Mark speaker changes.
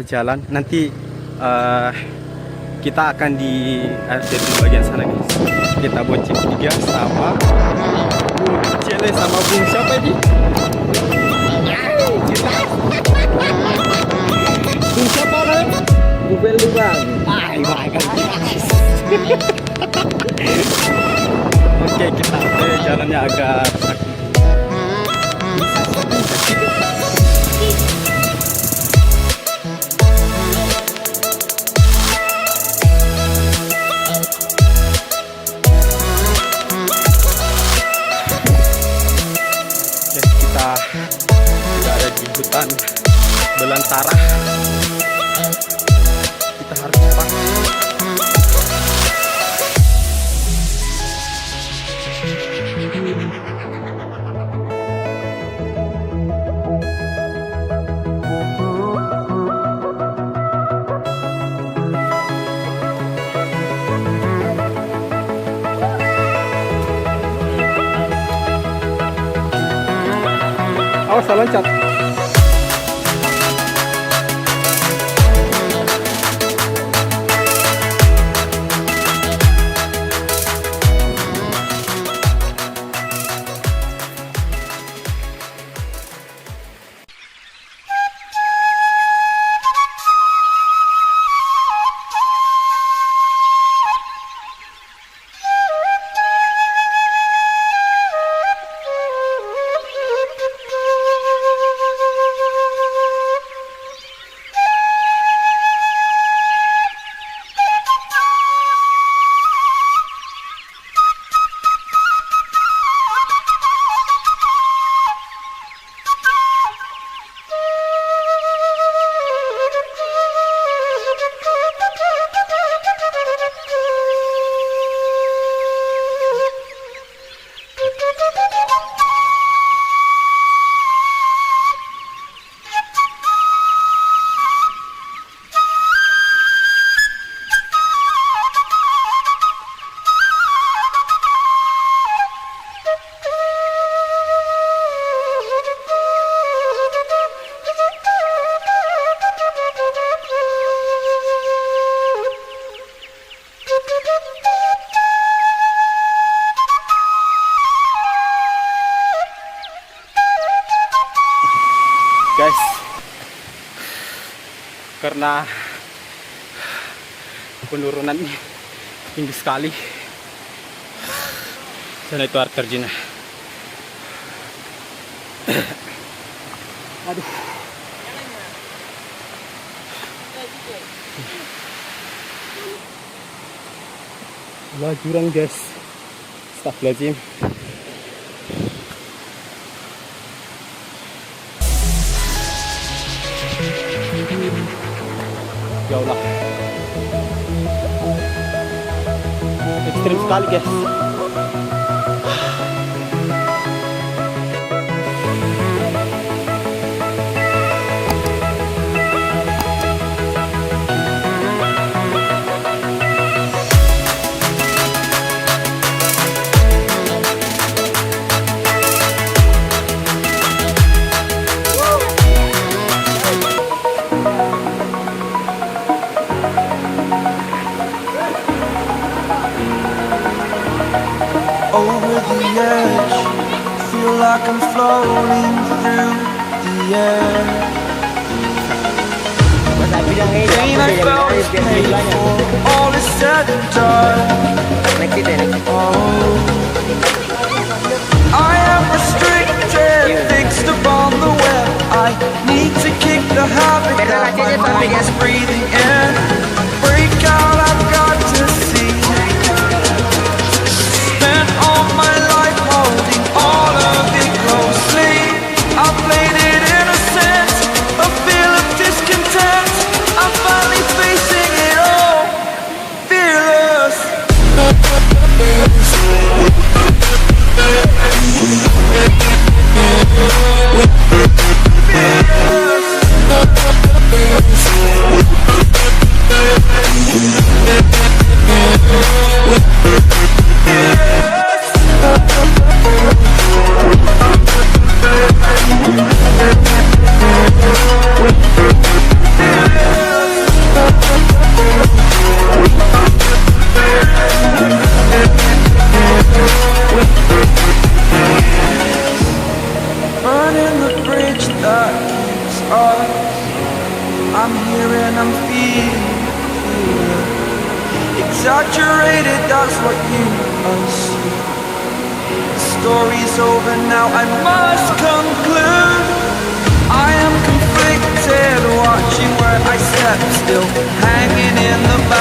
Speaker 1: jalan nanti kita akan di bagian sana guys. Kita bonceng tiga sama Cele sama Bung siapa ini? Bung siapa kan?
Speaker 2: Bubel bang.
Speaker 1: Oke, kita jalannya agak kita ada di hutan belantara. Kita harus cepat. Awas loncat. Guys, karena penurunannya tinggi sekali, sana itu air terjunnya. Aduh, lah jurang guys, astagfirullahaladzim. Ya Allah, ekstrim sekali guys.
Speaker 3: Over the edge, feel like I'm floating through the air. Pain I felt is paid for, all is said and done. Oh, I am restricted, fixed upon the web. I need to kick the habit that my mind is breathing in. Break out, I've got to see. Spent all my life holding all of it closely. I played it innocent, a feel of discontent. I'm finally facing it all, fearless. Fearless. exaggerated, that's what you assume. The story's over now, I must conclude. I am conflicted, watching where I step still, hanging in the back.